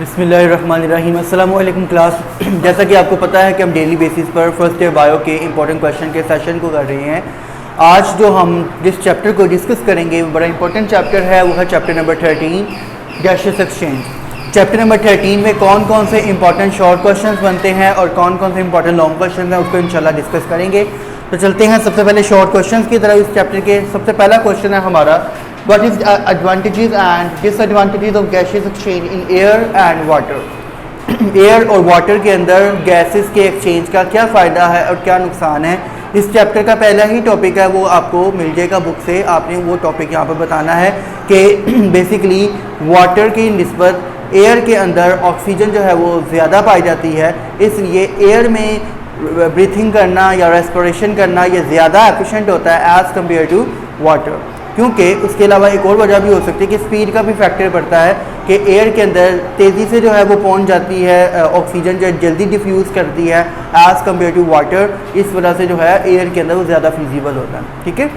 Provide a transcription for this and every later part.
बिस्मिल्लाहिर्रहमानिर्रहीम। अस्सलामु अलैकुम क्लास। जैसा कि आपको पता है कि हम डेली बेसिस पर फर्स्ट ईयर बायो के इंपॉर्टेंट क्वेश्चन के सेशन को कर रहे हैं। आज जो हम जिस चैप्टर को डिस्कस करेंगे वो बड़ा इंपॉर्टेंट चैप्टर है, वो है chapter number 13 gaseous exchange. Chapter number 13 में कौन कौन से इंपॉर्टेंट शॉर्ट क्वेश्चन बनते हैं और कौन कौन से इंपॉर्टेंट लॉन्ग क्वेश्चन हैं उसको इंशाल्लाह डिस्कस करेंगे। तो चलते हैं सबसे पहले शॉर्ट क्वेश्चन की तरफ। इस चैप्टर के सबसे पहला क्वेश्चन है हमारा, What is advantages and disadvantages of gaseous exchange in air and water? Air और वाटर के अंदर गैसेस के एक्सचेंज का क्या फ़ायदा है और क्या नुकसान है। इस चैप्टर का पहला ही टॉपिक है, वो आपको मिल जाएगा बुक से। आपने वो टॉपिक यहाँ पर बताना है कि बेसिकली वाटर की निस्बत एयर के अंदर ऑक्सीजन जो है वो ज़्यादा पाई जाती है, इसलिए एयर में ब्रीथिंग करना या रेस्पिरेशन करना ये ज़्यादा एफिशिएंट होता है एज़ कम्पेयर टू वाटर। क्योंकि उसके अलावा एक और वजह भी हो सकती है कि स्पीड का भी फैक्टर पड़ता है कि एयर के अंदर तेज़ी से जो है वो पहुंच जाती है ऑक्सीजन, जो जल्दी डिफ्यूज़ करती है एज़ कम्पेयर टू वाटर। इस वजह से जो है एयर के अंदर वो ज़्यादा फिजिबल होता है। ठीक है,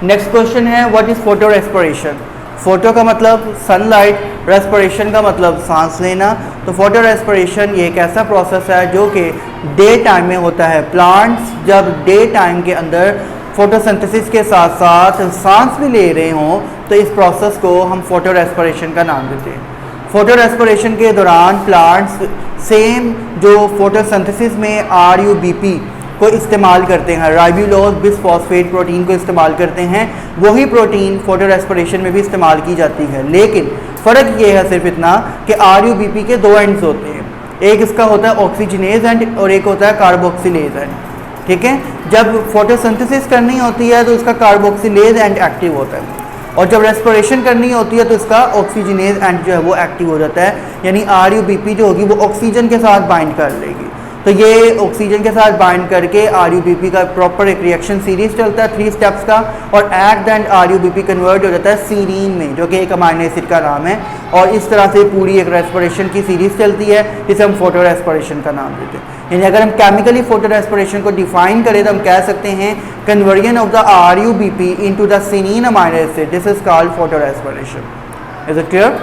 नेक्स्ट क्वेश्चन है, what is photo respiration? Photo का मतलब सनलाइट, रेस्पिरेशन का मतलब सांस लेना। तो फोटो रेस्पिरेशन ये एक ऐसा प्रोसेस है जो कि डे टाइम में होता है। प्लांट्स जब डे टाइम के अंदर फोटोसिंथेसिस के साथ साथ सांस भी ले रहे हों तो इस प्रोसेस को हम फोटो रेस्पिरेशन का नाम देते हैं। फोटो रेस्पिरेशन के दौरान प्लांट्स सेम जो फोटोसिंथेसिस में RUBP को इस्तेमाल करते हैं, राइबोलोज बिसफॉस्फेट प्रोटीन को इस्तेमाल करते हैं, वही प्रोटीन फोटो रेस्पिरेशन में भी इस्तेमाल की जाती है। लेकिन फ़र्क ये है सिर्फ इतना कि RUBP के दो एंड्स होते हैं, एक इसका होता है ऑक्सीजनेज एंड और एक होता है कार्बोक्सिलेज एंड। ठीक है, जब फोटोसिंथेसिस करनी होती है तो इसका कार्बोक्सिलेज एंड एक्टिव होता है, और जब रेस्पिरेशन करनी होती है तो इसका ऑक्सीजनेज एंड जो है वो एक्टिव हो जाता है। यानी RUBP जो होगी वो ऑक्सीजन के साथ बाइंड कर लेगी। तो ये ऑक्सीजन के साथ बाइंड करके RUBP का प्रॉपर एक रिएक्शन सीरीज चलता है 3 स्टेप्स का, और at the end RUBP convert हो जाता है सीरीन में, जो कि एक अमाइनो एसिड का नाम है। और इस तरह से पूरी एक रेस्पिरेशन की सीरीज चलती है, जिसे हम फोटो रेस्पिरेशन का नाम देते हैं। यानी अगर हम केमिकली फोटो रेस्पिरेशन को डिफाइन करें तो हम कह सकते हैं conversion of the RUBP into the serine amino acid, this is called photorespiration. Is it clear?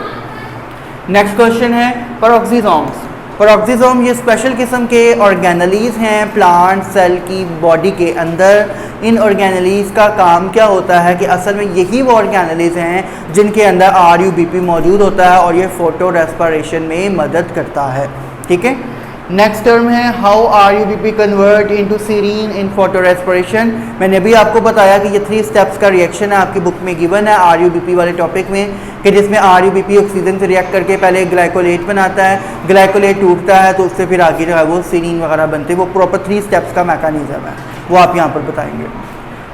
Next question है पेरोक्सिसोम्स। पेरोक्सिसोम ये स्पेशल किस्म के ऑर्गेनेलीज हैं प्लांट सेल की बॉडी के अंदर। इन ऑर्गेनेलीज का काम क्या होता है कि असल में यही वो ऑर्गेनेलीज हैं जिनके अंदर RUBP मौजूद होता है और ये फोटो रेस्पिरेशन में मदद करता है। ठीक है, नेक्स्ट टर्म है how RUBP convert into serine in photorespiration. मैंने अभी आपको बताया कि ये 3 स्टेप्स का रिएक्शन है, आपकी बुक में गिवन है RUBP वाले टॉपिक में, कि जिसमें RUBP ऑक्सीजन से रिएक्ट करके पहले ग्लाइकोलेट बनाता है, ग्लाइकोलेट टूटता है तो उससे फिर आगे जो है वो सीरीन वगैरह बनते हैं। वो प्रॉपर 3 स्टेप्स का मैकेनिज्म है, वो आप यहाँ पर बताएंगे।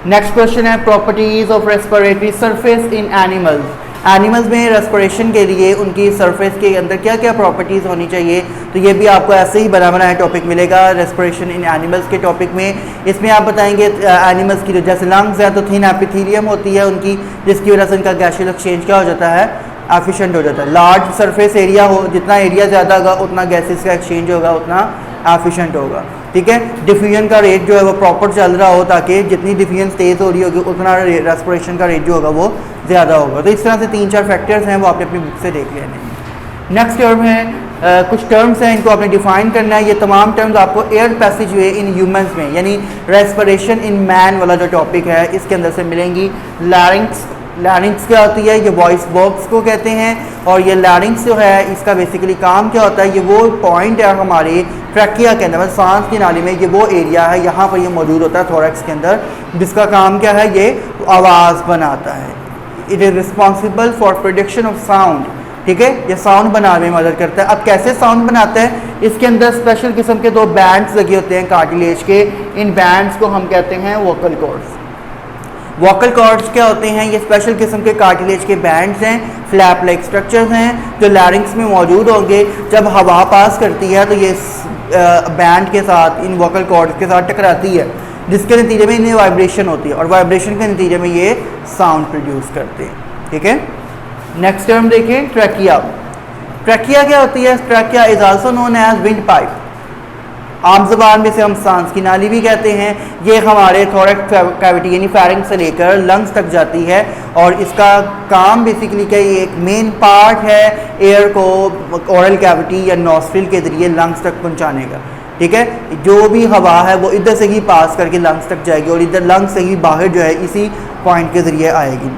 नेक्स्ट क्वेश्चन है properties of respiratory surface in animals. Animals में रेस्पिरेशन के लिए उनकी सरफेस के अंदर क्या क्या प्रॉपर्टीज़ होनी चाहिए, तो ये भी आपको ऐसे ही बना बनाया टॉपिक मिलेगा रेस्पिरेशन इन एनिमल्स के टॉपिक में। इसमें आप बताएंगे एनिमल्स की जो जैसे लंग्स है तो थिन एपिथेलियम होती है उनकी, जिसकी वजह से उनका गैसियस एक्सचेंज क्या हो जाता है, एफिशिएंट हो जाता है। लार्ज सरफेस एरिया हो, जितना एरिया ज़्यादा होगा उतना गैसेस का एक्सचेंज होगा, उतना एफिशिएंट होगा। ठीक है, डिफ्यूजन का रेट जो है वो प्रॉपर चल रहा हो, ताकि जितनी डिफ्यूजन तेज़ हो रही होगी उतना रेस्पिरेशन का रेट जो होगा वो ज़्यादा होगा। तो इस तरह से 3-4 फैक्टर्स हैं, वो आपने अपनी बुक से देख लेने। नेक्स्ट टर्म है कुछ टर्म्स हैं, इनको आपने डिफाइन करना है। ये तमाम टर्म्स आपको air passage way in humans में, यानी रेस्पिरेशन इन मैन वाला जो टॉपिक है इसके अंदर से मिलेंगी। लैरिंक्स, लैरिंक्स क्या होती है, ये वॉइस बॉक्स को कहते हैं, और ये लैरिंक्स जो है इसका बेसिकली काम क्या होता है, ये वो पॉइंट है हमारे ट्रैकिया के अंदर, मतलब सांस की नाली में, ये वो एरिया है यहाँ पर ये मौजूद होता है थोरैक्स के अंदर, जिसका काम क्या है, ये आवाज़ बनाता है। It is responsible for production of sound. ठीक है, ये साउंड बनाने में मदद करता है। अब कैसे साउंड बनाता है, इसके अंदर स्पेशल किस्म के 2 बैंड्स लगे होते हैं कार्टिलेज के, इन बैंड्स को हम कहते हैं वोकल कॉर्ड्स। वोकल कॉर्ड्स क्या होते हैं, ये स्पेशल किस्म के कार्टिलेज के बैंड्स हैं, फ्लैप लाइक स्ट्रक्चर्स हैं जो लैरिंक्स में मौजूद होंगे। जब हवा पास करती है तो ये बैंड के साथ, इन वोकल कॉर्ड्स के साथ टकराती है, जिसके नतीजे में इन्हें वाइब्रेशन होती है, और वाइब्रेशन के नतीजे में ये साउंड प्रोड्यूस करते हैं। ठीक है, नेक्स्ट टर्म देखिए ट्रैकिया। ट्रैकिया क्या होती है, trachea is also known as windpipe. आम ज़बान में से हम सांस की नाली भी कहते हैं। ये हमारे थोरैक्स कैविटी यानी फेरिंक्स से लेकर लंग्स तक जाती है और इसका काम बेसिकली क्या, ये एक मेन पार्ट है एयर को ओरल कैविटी या नॉस्ट्रिल के ज़रिए लंग्स तक पहुंचाने का। ठीक है, जो भी हवा है वो इधर से ही पास करके लंग्स तक जाएगी और इधर लंग्स से ही बाहर जो है इसी पॉइंट के ज़रिए आएगी।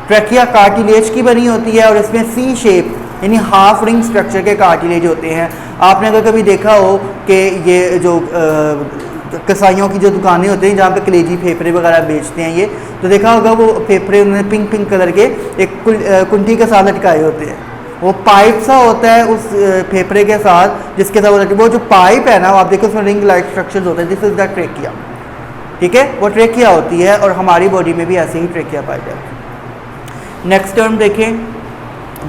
ट्रैकिया कार्टिलेज की बनी होती है और इसमें सी शेप यानी हाफ रिंग स्ट्रक्चर के कार्टिलेज होते हैं। आपने अगर कभी देखा हो कि ये जो कसाइयों की जो दुकानें होती हैं जहाँ पे कलेजी फेफड़े वगैरह बेचते हैं, ये तो देखा होगा वो फेफड़े उन्होंने पिंक पिंक कलर के एक कुंठी के साथ लटकाए होते हैं। वो पाइप सा होता है उस फेफड़े के साथ जिसके साथ वो जो पाइप है ना, आप देखो उसमें रिंग लाइक स्ट्रक्चर होता है। This is the trachea. ठीक है, वो ट्रेकिया होती है और हमारी बॉडी में भी ऐसे ही ट्रेकिया पाई जाती है। नेक्स्ट टर्म देखें,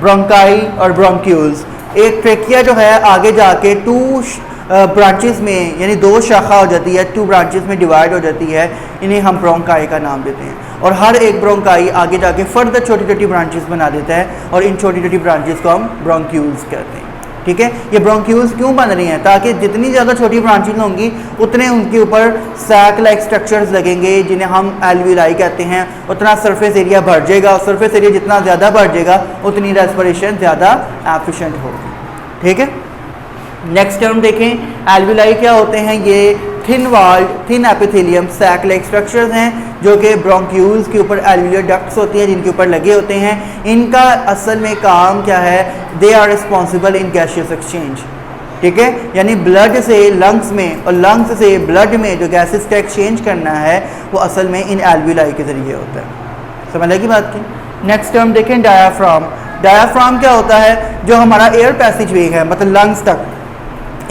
ब्रोंकाई और ब्रोंक्यूल्स। एक ट्रेकिया जो है आगे जाके टू ब्रांचेस में यानी दो शाखा हो जाती है, टू ब्रांचेस में डिवाइड हो जाती है, इन्हें हम ब्रोंकाई का नाम देते हैं। और हर एक ब्रोंकाई आगे जाके फर्दर छोटी छोटी ब्रांचेस बना देता है और इन छोटी छोटी ब्रांचेस को हम ब्रोंक्यूल्स कहते हैं। ठीक है, ये ब्रोंक्यूल्स क्यों बन रही हैं? ताकि जितनी ज़्यादा छोटी ब्रांचेस होंगी उतने उनके ऊपर सैक लाइक स्ट्रक्चर्स लगेंगे जिन्हें हम एल्विलाई कहते हैं। उतना सरफेस एरिया बढ़ जाएगा और सरफेस एरिया जितना ज़्यादा बढ़ जाएगा उतनी रेस्पिरेशन ज़्यादा एफिशिएंट होगी। ठीक है, नेक्स्ट टर्म देखें, एल्विलाई क्या होते हैं? ये thin walled thin epithelium sac like structures हैं जो कि ब्रोंक्यूल्स के ऊपर एल्वियोलर डक्ट्स होती हैं जिनके ऊपर लगे होते हैं। इनका असल में काम क्या है? They are responsible in gaseous exchange. ठीक है, यानी ब्लड से लंग्स में और लंग्स से ब्लड में जो गैसेस का एक्सचेंज करना है वो असल में इन एल्विलाई के ज़रिए होता है। समझ लगी बात की? नेक्स्ट टर्म देखें, डायाफ्राम। डायाफ्राम क्या होता है? जो हमारा एयर पैसेज वे है मतलब लंग्स तक,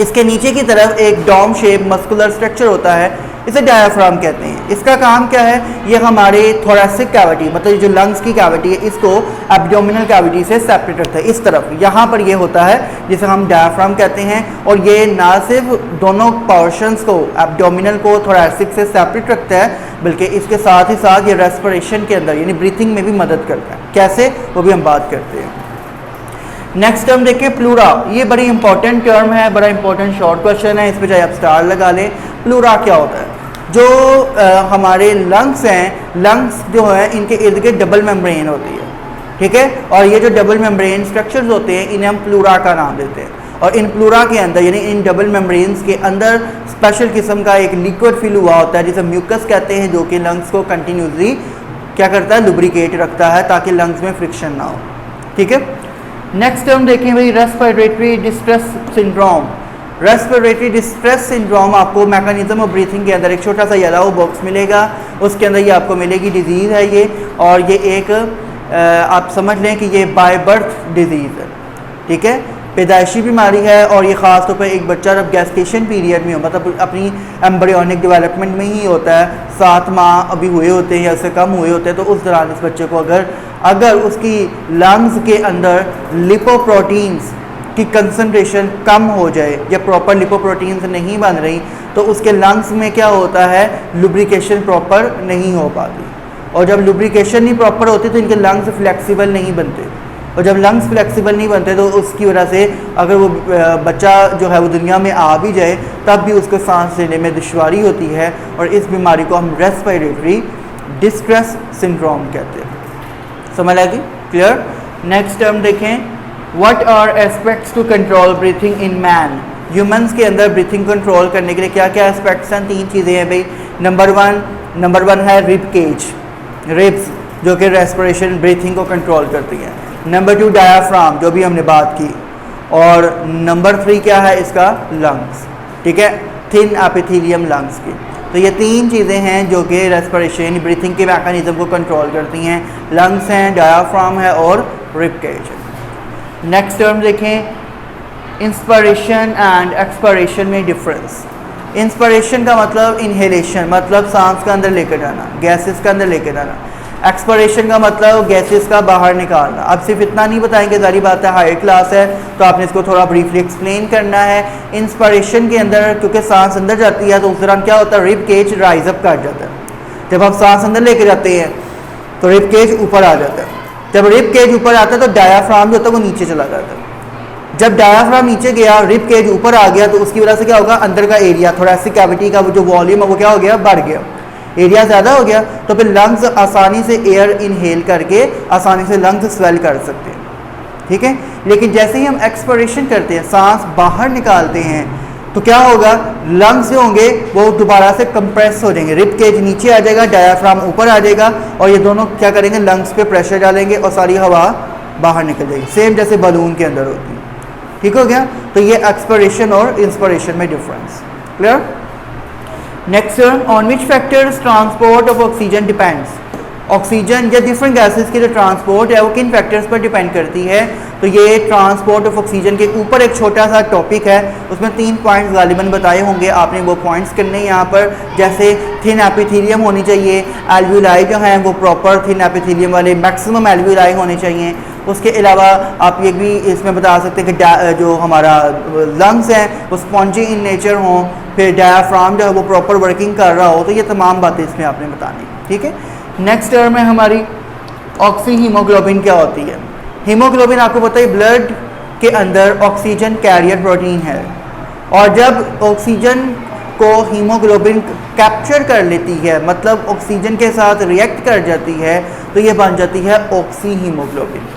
इसके नीचे की तरफ एक डॉम शेप मस्कुलर स्ट्रक्चर होता है, इसे डायाफ्राम कहते हैं। इसका काम क्या है? ये हमारे थोरैसिक कैविटी मतलब जो लंग्स की कैविटी है इसको एब्डोमिनल कैविटी से सेपरेट रखता है। इस तरफ यहाँ पर ये होता है जिसे हम डायाफ्राम कहते हैं और ये ना सिर्फ दोनों पोर्शंस को एब्डोमिनल को थोरैसिक से सेपरेट रखता है बल्कि इसके साथ ही साथ ये रेस्पिरेशन के अंदर यानी ब्रीथिंग में भी मदद करता है। कैसे, वो भी हम बात करते हैं। नेक्स्ट टर्म देखिए, प्लूरा। ये बड़ी इंपॉर्टेंट टर्म है, बड़ा इंपॉर्टेंट शॉर्ट क्वेश्चन है, इस पर चाहे आप स्टार लगा लें। प्लूरा क्या होता है? जो हमारे लंग्स हैं, लंग्स जो है इनके इर्द गिर्द डबल मेम्ब्रेन होती है। ठीक है, और ये जो डबल मेम्ब्रेन स्ट्रक्चर्स होते हैं इन्हें हम प्लूरा का नाम देते हैं। और इन प्लूरा के अंदर यानी इन डबल मेम्ब्रेन्स के अंदर स्पेशल किस्म का एक लिक्विड फिल हुआ होता है जिसे म्यूकस कहते हैं, जो कि लंग्स को कंटिन्यूसली क्या करता है? लुब्रिकेट रखता है ताकि लंग्स में फ्रिक्शन ना हो। ठीक है, नेक्स्ट टर्म देखें भाई, respiratory distress syndrome. Respiratory distress syndrome आपको मैकेनिज्म ऑफ ब्रीथिंग के अंदर एक छोटा सा येलो बॉक्स मिलेगा, उसके अंदर ये आपको मिलेगी डिजीज़ है ये, और ये एक आप समझ लें कि ये बाय बर्थ डिजीज़ है। ठीक है, पैदाइशी बीमारी है और ये ख़ास तौर पर एक बच्चा जब गेस्टेशन पीरियड में हो मतलब अपनी एम्ब्रियोनिक डेवलपमेंट में ही होता है, 7 माह अभी हुए होते हैं या उससे कम हुए होते हैं, तो उस दौरान इस बच्चे को अगर उसकी लंग्स के अंदर लिपोप्रोटीन्स की कंसंट्रेशन कम हो जाए या प्रॉपर लिपोप्रोटीन्स नहीं बन रही तो उसके लंग्स में क्या होता है? लुब्रिकेशन प्रॉपर नहीं हो पाती, और जब लुब्रिकेशन नहीं प्रॉपर होती तो इनके लंग्स फ्लेक्सिबल नहीं बनते, और जब लंग्स फ्लेक्सिबल नहीं बनते तो उसकी वजह से अगर वो बच्चा जो है वो दुनिया में आ भी जाए तब भी उसको सांस लेने में दुश्वारी होती है, और इस बीमारी को हम रेस्पिरेटरी डिस्ट्रेस सिंड्रोम कहते हैं। समझ आएगी? क्लियर? नेक्स्ट टर्म देखें, what are aspects to control breathing in man. Humans के अंदर ब्रीथिंग कंट्रोल करने के लिए क्या क्या एस्पेक्ट्स हैं? 3 चीज़ें हैं भाई। नंबर वन है रिब केज, रिब्स जो कि रेस्पिरेशन ब्रीथिंग को कंट्रोल करती हैं। नंबर 2 डायाफ्राम जो भी हमने बात की, और नंबर 3 क्या है इसका? लंग्स। ठीक है, थिन एपिथेलियम लंग्स की। तो ये 3 चीज़ें हैं जो कि रेस्पिरेशन ब्रीथिंग के मैकेनिज्म को कंट्रोल करती हैं। लंग्स हैं, डायाफ्राम है और रिब केज है। नेक्स्ट टर्म देखें, इंस्पिरेशन एंड एक्सपिरेशन में डिफरेंस। इंस्पिरेशन का मतलब इनहेलेशन मतलब सांस का अंदर लेकर जाना, गैसेस का अंदर लेकर जाना। एक्सपिरेशन का मतलब गैसेस का बाहर निकालना। अब सिर्फ इतना नहीं बताएंगे, सारी बात है, हायर क्लास है तो आपने इसको थोड़ा ब्रीफली एक्सप्लेन करना है। इंस्पिरेशन के अंदर क्योंकि सांस अंदर जाती है तो उस दौरान क्या होता है? रिब केज राइज अप कर जाता है। जब आप सांस अंदर लेके जाते हैं तो रिब केज ऊपर आ जाता है। जब रिब केज ऊपर आता है तो डायाफ्राम जो होता है वो नीचे चला जाता है। जब डायाफ्राम नीचे गया, रिब केज ऊपर आ गया, तो उसकी वजह से क्या होगा, अंदर का एरिया, थोरेसिक कैविटी का वो जो वॉल्यूम है वो क्या हो गया, बढ़ गया, एरिया ज़्यादा हो गया, तो फिर लंग्स आसानी से एयर इनहेल करके आसानी से लंग्स स्वेल कर सकते हैं, ठीक है। लेकिन जैसे ही हम एक्सपिरेशन करते हैं, सांस बाहर निकालते हैं, तो क्या होगा, लंग्स जो होंगे वो दोबारा से कंप्रेस हो जाएंगे, रिब केज नीचे आ जाएगा, डायाफ्राम ऊपर आ जाएगा, और ये दोनों क्या करेंगे, लंग्स पे प्रेशर डालेंगे और सारी हवा बाहर निकल जाएगी, सेम जैसे बलून के अंदर होती है, ठीक हो गया। तो ये एक्सपिरेशन और इंस्पिरेशन में difference, clear. Next, on which factors transport of oxygen depends. Oxygen या डिफरेंट गैसेस की जो ट्रांसपोर्ट है वो किन फैक्टर्स पर डिपेंड करती है, तो ये ट्रांसपोर्ट ऑफ ऑक्सीजन के ऊपर एक छोटा सा टॉपिक है, उसमें 3 पॉइंट्स गालिबन बताए होंगे, आपने वो पॉइंट्स करने हैं यहाँ पर, जैसे थिन एपिथेलियम होनी चाहिए, एल्वियोलाई जो हैं वो प्रॉपर थिन एपिथेलियम वाले, मैक्सिमम एल्वियोलाई होने चाहिए। उसके अलावा आप ये भी इसमें बता सकते हैं कि जो हमारा लंग्स हैं वो स्पॉन्जी इन नेचर हों, फिर डायाफ्राम जो है वो प्रॉपर वर्किंग कर रहा हो, तो ये तमाम बातें इसमें आपने बतानी, ठीक है। नेक्स्ट टर्म है हमारी ऑक्सी हीमोग्लोबिन क्या होती है। हीमोग्लोबिन आपको पता है ब्लड के अंदर ऑक्सीजन कैरियर प्रोटीन है, और जब ऑक्सीजन को हीमोग्लोबिन कैप्चर कर लेती है, मतलब ऑक्सीजन के साथ रिएक्ट कर जाती है, तो ये बन जाती है ऑक्सी हीमोग्लोबिन।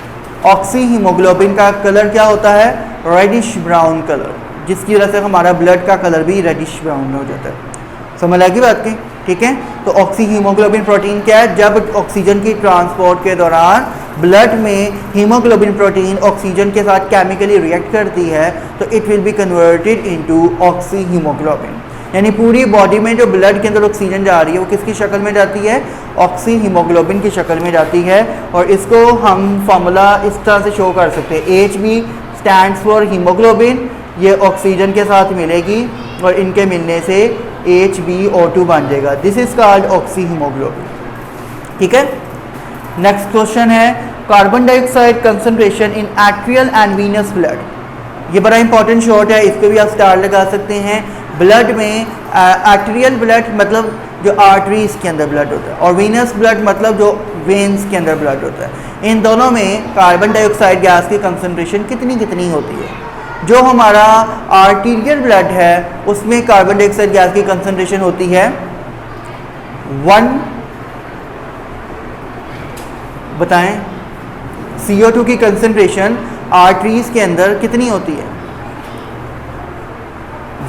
ऑक्सी हीमोग्लोबिन का कलर क्या होता है, रेडिश ब्राउन कलर, जिसकी वजह से हमारा ब्लड का कलर भी रेडिश ब्राउन हो जाता है। समझ आएगी बात की, ठीक है। तो ऑक्सी हीमोग्लोबिन प्रोटीन क्या है, जब ऑक्सीजन की ट्रांसपोर्ट के दौरान ब्लड में हीमोग्लोबिन प्रोटीन ऑक्सीजन के साथ केमिकली रिएक्ट करती है, तो it will be converted into oxy haemoglobin. यानी पूरी बॉडी में जो ब्लड के अंदर ऑक्सीजन जा रही है वो किसकी शक्ल में जाती है, ऑक्सी हीमोग्लोबिन की शक्ल में जाती है। और इसको हम फार्मूला इस तरह से शो कर सकते हैं, HB स्टैंड्स फॉर हीमोग्लोबिन, ये ऑक्सीजन के साथ मिलेगी और इनके मिलने से HbO2 बन जाएगा, this is called oxy haemoglobin, ठीक है। नेक्स्ट क्वेश्चन है carbon dioxide concentration in arterial end venous blood. ये बड़ा इंपॉर्टेंट शॉर्ट है, इस पर भी आप स्टार लगा सकते हैं। ब्लड में आर्टेरियल ब्लड मतलब जो आर्टरीज के अंदर ब्लड होता है, और वीनस ब्लड मतलब जो वेन्स के अंदर ब्लड होता है। इन दोनों में कार्बन डाइऑक्साइड गैस की कंसंट्रेशन कितनी कितनी होती है। जो हमारा आर्टेरियल ब्लड है उसमें कार्बन डाइऑक्साइड गैस की कंसंट्रेशन होती है 1, बताएं CO2 की कंसंट्रेशन आर्टरीज के अंदर कितनी होती है।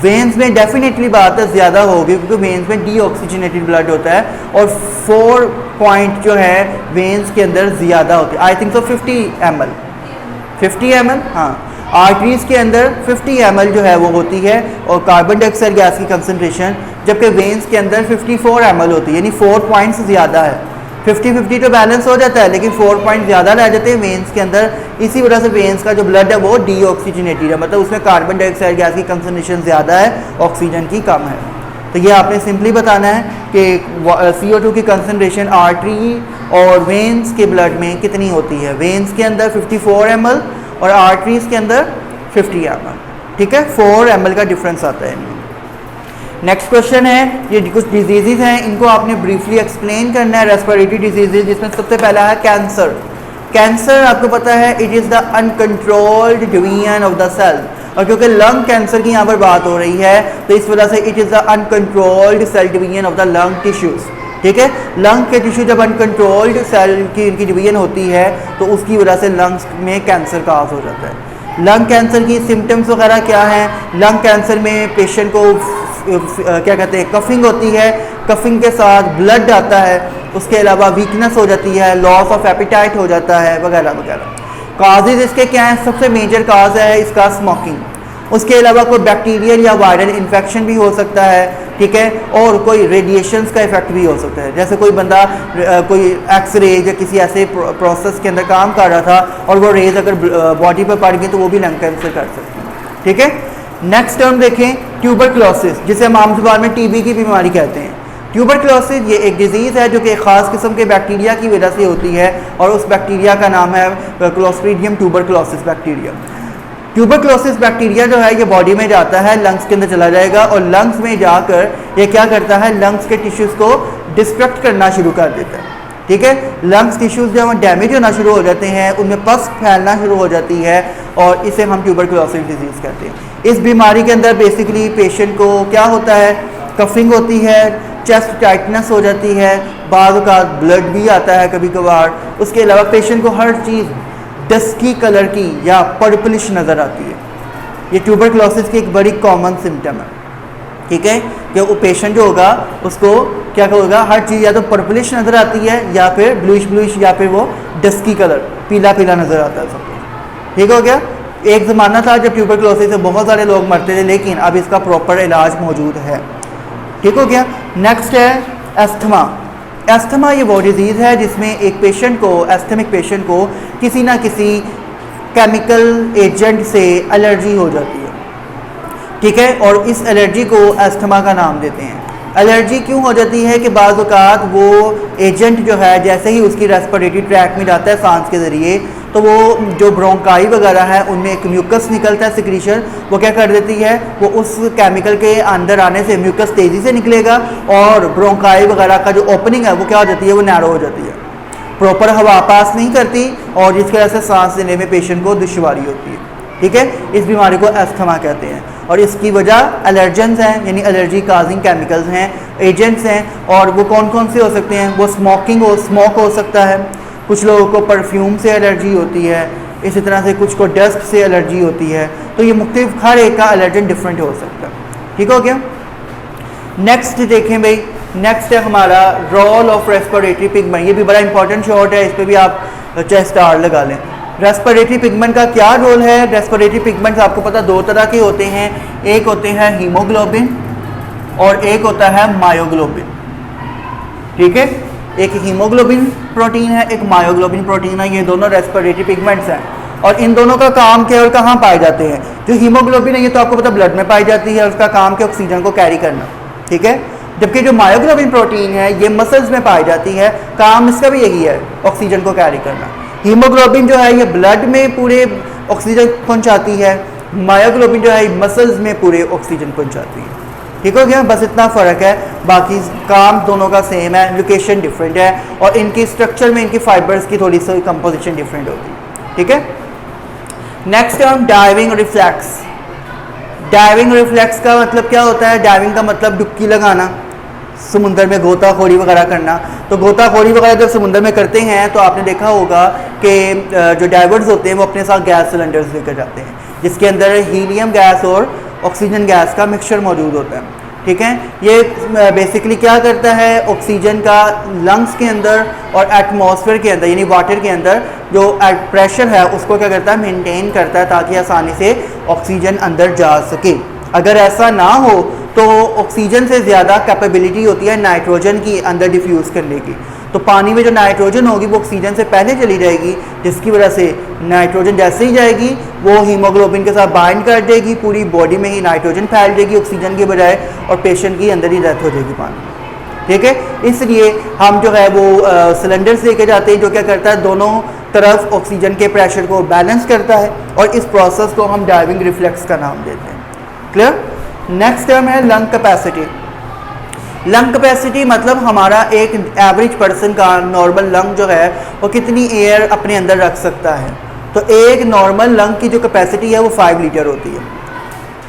वेन्स में डेफिनेटली बात है ज़्यादा होगी, क्योंकि वेन्स में डीऑक्सीजनेटेड ब्लड होता है, और 4 पॉइंट जो है वेन्स के अंदर ज़्यादा होती है, आई थिंक सो 50 ml, हाँ। आर्टरीज के अंदर 50 ml जो है वो होती है, और कार्बन डाइऑक्साइड गैस की कंसंट्रेशन, जबकि वेन्स के अंदर 54 ml होती है, यानी 4 पॉइंट्स ज़्यादा है। 50-50 तो बैलेंस हो जाता है, लेकिन 4 पॉइंट ज़्यादा रह जाते हैं वेन्स के अंदर। इसी वजह से वेन्स का जो ब्लड है वो डीऑक्सीजनेटेड है, मतलब उसमें कार्बन डाइऑक्साइड गैस की कंसंट्रेशन ज़्यादा है, ऑक्सीजन की कम है। तो ये आपने सिंपली बताना है कि CO2 की कंसंट्रेशन आर्टरी और वेन्स के ब्लड में कितनी होती है। वेन्स के अंदर 54 ml और आर्टरीज के अंदर 50 ml, ठीक है। 4 ml का डिफरेंस आता है इनमें। नेक्स्ट क्वेश्चन है, ये कुछ डिजीज़ हैं, इनको आपने ब्रीफली एक्सप्लेन करना है। रेस्पिरेटरी डिजीज़, जिसमें सबसे पहला है कैंसर। कैंसर आपको पता है it is the uncontrolled division of the cell, और क्योंकि लंग कैंसर की यहाँ पर बात हो रही है तो इस वजह से it is the uncontrolled cell division of the lung tissues, ठीक है। लंग के टिश्यू जब अनकंट्रोल्ड सेल की इनकी डिवीजन होती है तो उसकी वजह से लंग्स में कैंसर काज हो जाता है। लंग कैंसर की सिम्टम्स वगैरह क्या हैं। लंग कैंसर में पेशेंट को क्या कहते हैं, कफिंग होती है, कफिंग के साथ ब्लड आता है, उसके अलावा वीकनेस हो जाती है, लॉस ऑफ एपिटाइट हो जाता है, वगैरह वगैरह। काजेज इसके क्या हैं, सबसे मेजर काज है इसका स्मोकिंग। उसके अलावा कोई बैक्टीरियल या वायरल इन्फेक्शन भी हो सकता है, ठीक है, और कोई रेडिएशंस का इफेक्ट भी हो सकता है। जैसे कोई बंदा कोई एक्सरे या किसी ऐसे प्रोसेस के अंदर काम कर रहा था और वो रेज अगर बॉडी पर पड़ गई तो वो भी लंग कैंसर कर सकती है, ठीक है। नेक्स्ट टर्म देखें ट्यूबरक्लोसिस, जिसे हम आम जुबान में TB की बीमारी कहते हैं। ट्यूबरक्लोसिस ये एक डिजीज़ है जो कि ख़ास किस्म के बैक्टीरिया की वजह से होती है, और उस बैक्टीरिया का नाम है clostridium tuberculosis bacteria. Tuberculosis bacteria जो है ये बॉडी में जाता है, लंग्स के अंदर चला जाएगा, और लंग्स में जाकर ये क्या करता है, लंग्स के टिश्यूज़ को डिस्ट्रक्ट करना शुरू कर देता है, ठीक है। लंग्स टिश्यूज़ जब डैमेज होना शुरू हो जाते हैं, उनमें पस फैलना शुरू हो जाती है, और इसे हम ट्यूबरकुलोसिस डिजीज़ कहते हैं। इस बीमारी के अंदर बेसिकली पेशेंट को क्या होता है, कफिंग होती है, चेस्ट टाइटनेस हो जाती है, बाद का ब्लड भी आता है कभी कभार। उसके अलावा पेशेंट को हर चीज़ डस्की कलर की या पर्पलिश नज़र आती है। ये ट्यूबरकुलोसिस की एक बड़ी कॉमन सिम्टम है, ठीक है, कि वो पेशेंट जो होगा उसको क्या होगा, हर चीज़ या तो पर्पलिश नज़र आती है या फिर ब्लूइश या फिर वो डस्की कलर पीला पीला नज़र आता है सबको। ठीक हो गया। एक ज़माना था जब ट्यूबरकुलोसिस से बहुत सारे लोग मरते थे, लेकिन अब इसका प्रॉपर इलाज मौजूद है। ठीक हो गया। नेक्स्ट है एस्थमा। एस्थमा ये वो डिज़ीज़ है जिसमें एक पेशेंट को, एस्थमिक पेशेंट को किसी ना किसी केमिकल एजेंट से एलर्जी हो जाती है, ठीक है, और इस एलर्जी को एस्थमा का नाम देते हैं। एलर्जी क्यों हो जाती है कि बाज़ औक़ात वो एजेंट जो है जैसे ही उसकी रेस्पिरेटरी ट्रैक में जाता है सांस के ज़रिए, तो वो जो ब्रोंकाई वगैरह है उनमें एक म्यूकस निकलता है, सिक्रीशन, वो क्या कर देती है, वो उस केमिकल के अंदर आने से म्यूकस तेज़ी से निकलेगा और ब्रोंकाई वगैरह का जो ओपनिंग है वो क्या हो जाती है, वो नैरो हो जाती है, प्रॉपर हवा पास नहीं करती और जिसकी वजह से सांस लेने में पेशेंट को दुश्वारी होती है। ठीक है, इस बीमारी को एस्थमा कहते हैं और इसकी वजह एलर्जेंस हैं, यानी एलर्जी काजिंग केमिकल्स हैं, एजेंट्स हैं। और वो कौन कौन से हो सकते हैं, वो स्मोक हो सकता है, कुछ लोगों को परफ्यूम से एलर्जी होती है, इसी तरह से कुछ को डस्ट से एलर्जी होती है। तो ये मुख्तलिफ हर एक का एलर्जेंट डिफरेंट हो सकता है। ठीक हो गया। नेक्स्ट देखें भाई, नेक्स्ट है हमारा रोल ऑफ रेस्पिरेटरी पिगमेंट। ये भी बड़ा इंपॉर्टेंट शॉर्ट है, इस पर भी आप चाहे स्टार लगा लें। रेस्पिरेटरी पिगमेंट का क्या रोल है। रेस्पिरेटरी पिगमेंट्स आपको पता दो तरह के होते हैं, एक होते हैं हीमोग्लोबिन और एक होता है मायोग्लोबिन। ठीक है, एक हीमोग्लोबिन प्रोटीन है, एक मायोग्लोबिन प्रोटीन है, ये दोनों रेस्पिरेटरी पिगमेंट्स हैं। और इन दोनों का काम क्या और कहाँ पाए जाते हैं। जो हीमोग्लोबिन है ये तो आपको पता ब्लड में पाई जाती है, उसका काम क्या ऑक्सीजन को कैरी करना, ठीक है। जबकि जो मायोग्लोबिन प्रोटीन है ये मसल्स में पाई जाती है, काम इसका भी यही है, ऑक्सीजन को कैरी करना। हीमोग्लोबिन जो है ये ब्लड में पूरे ऑक्सीजन पहुंचाती है, मायोग्लोबिन जो है मसल्स में पूरे ऑक्सीजन पहुंचाती है। ठीक हो गया, बस इतना फ़र्क है, बाकी काम दोनों का सेम है, लोकेशन डिफरेंट है और इनकी स्ट्रक्चर में इनकी फाइबर्स की थोड़ी सी कंपोजिशन डिफरेंट होती है। ठीक है। नेक्स्ट हम डाइविंग रिफ्लेक्स। डाइविंग रिफ्लेक्स का मतलब क्या होता है। डाइविंग का मतलब डुबकी लगाना, समुंदर में गोताखोरी वगैरह करना। तो गोताखोरी वगैरह जब समुंदर में करते हैं तो आपने देखा होगा कि जो डाइवर्स होते हैं वो अपने साथ गैस सिलेंडर्स लेकर जाते हैं जिसके अंदर हीलियम गैस और ऑक्सीजन गैस का मिक्सचर मौजूद होता है। ठीक है, ये बेसिकली क्या करता है, ऑक्सीजन का लंग्स के अंदर और एटमॉस्फेयर के अंदर यानी वाटर के अंदर जो प्रेशर है उसको क्या करता है, मेंटेन करता है ताकि आसानी से ऑक्सीजन अंदर जा सके। अगर ऐसा ना हो तो ऑक्सीजन से ज़्यादा कैपेबिलिटी होती है नाइट्रोजन की अंदर डिफ्यूज़ करने की। तो पानी में जो नाइट्रोजन होगी वो ऑक्सीजन से पहले चली जाएगी, जिसकी वजह से नाइट्रोजन जैसे ही जाएगी वो हीमोग्लोबिन के साथ बाइंड कर देगी, पूरी बॉडी में ही नाइट्रोजन फैल जाएगी ऑक्सीजन के बजाय और पेशेंट की अंदर ही डेथ हो जाएगी पानी। ठीक है, इसलिए हम जो है वो सिलेंडर्स लेके जाते हैं जो क्या करता है, दोनों तरफ ऑक्सीजन के प्रेशर को बैलेंस करता है और इस प्रोसेस को हम डाइविंग रिफ्लेक्स का नाम देते हैं। क्लियर। नेक्स्ट टर्म है लंग कैपेसिटी। लंग कैपेसिटी मतलब हमारा एक एवरेज पर्सन का नॉर्मल लंग जो है वो कितनी एयर अपने अंदर रख सकता है। तो एक नॉर्मल लंग की जो कैपेसिटी है वो 5 लीटर होती है।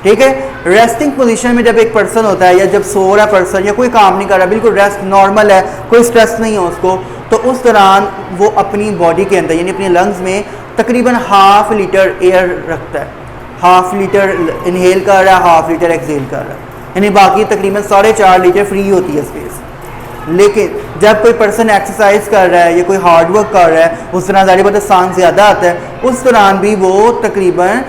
ठीक है, रेस्टिंग पोजीशन में जब एक पर्सन होता है या जब सो रहा पर्सन या कोई काम नहीं कर रहा, बिल्कुल रेस्ट नॉर्मल है, कोई स्ट्रेस नहीं है उसको, तो उस दौरान वो अपनी बॉडी के अंदर यानी अपने लंग्स में तकरीबन 1/2 लीटर एयर रखता है। 1/2 लीटर इनहेल कर रहा है, 1/2 लीटर एक्सहेल कर रहा है, यानी बाकी तकरीबन 4.5 लीटर फ्री होती है स्पेस। लेकिन जब कोई पर्सन एक्सरसाइज कर रहा है या कोई हार्ड वर्क कर रहा है उस दौरान ज़ाहिर बात है सांस ज़्यादा आता है, उस दौरान भी वो तकरीबन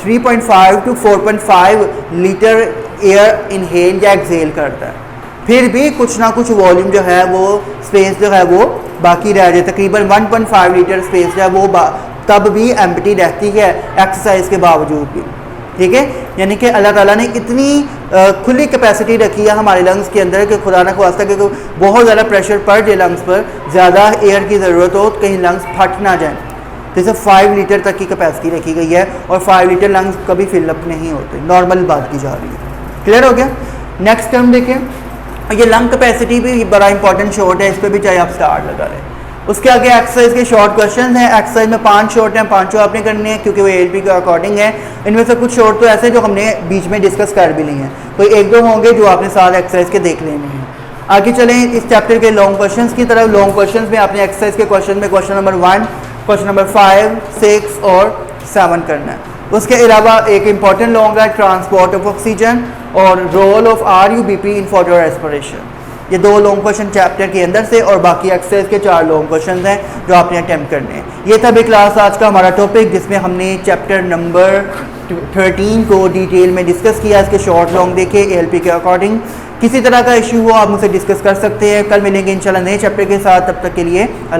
3.5 to 4.5 लीटर एयर इनहेल या एक्सहेल करता है। फिर भी कुछ ना कुछ वॉल्यूम जो है वो स्पेस जो है वो बाकी रह जाए, तकरीबन 1.5 लीटर स्पेस जो है वो तब भी एम्प्टी रहती है एक्सरसाइज के बावजूद भी। ठीक है, यानी कि अल्लाह ताला ने इतनी खुली कैपेसिटी रखी है हमारे लंग्स के अंदर कि खुदा ना ख्वास्ता कि बहुत ज़्यादा प्रेशर पड़ जाए लंग्स पर, ज़्यादा एयर की ज़रूरत हो तो कहीं लंग्स फट ना जाए। तो इसे 5 लीटर तक की कैपेसिटी रखी गई है और 5 लीटर लंग्स कभी फिलअप नहीं होते, नॉर्मल बात की जा रही है। क्लियर हो गया। नेक्स्ट टर्म देखें, ये लंग कैपेसिटी भी बड़ा इंपॉर्टेंट शॉर्ट है, इस पर भी चाहे आप स्टार लगा लें। उसके आगे एक्सरसाइज के शॉर्ट क्वेश्चन हैं। एक्सरसाइज में 5 शॉर्ट हैं, पांचों आपने करने हैं क्योंकि वो एएलपी के अकॉर्डिंग है। इनमें से कुछ शॉर्ट तो ऐसे हैं जो हमने बीच में डिस्कस कर भी ली हैं, कोई एक दो होंगे जो आपने साथ एक्सरसाइज के देख लेने हैं। आगे चलें इस चैप्टर के लॉन्ग क्वेश्चंस की तरफ। लॉन्ग क्वेश्चंस में आपने एक्सरसाइज के क्वेश्चन में क्वेश्चन नंबर 1, क्वेश्चन नंबर 5, 6 और 7 करना है। उसके अलावा एक इंपॉर्टेंट लॉन्ग है ट्रांसपोर्ट ऑफ ऑक्सीजन और role of RUBP in for your respiration. ये 2 लॉन्ग क्वेश्चन चैप्टर के अंदर से और बाकी एक्सरसाइज के 4 लॉन्ग क्वेश्चन हैं जो आपने अटेम्प्ट करने हैं। ये था भी क्लास आज का हमारा टॉपिक जिसमें हमने चैप्टर नंबर 13 को डिटेल में डिस्कस किया, इसके शॉर्ट लॉन्ग देखे ALP के अकॉर्डिंग। किसी तरह का इशू हो आप मुझसे डिस्कस कर सकते हैं। कल मिलेंगे इंशाल्लाह नए चैप्टर के साथ, तब तक के लिए अल्लाह।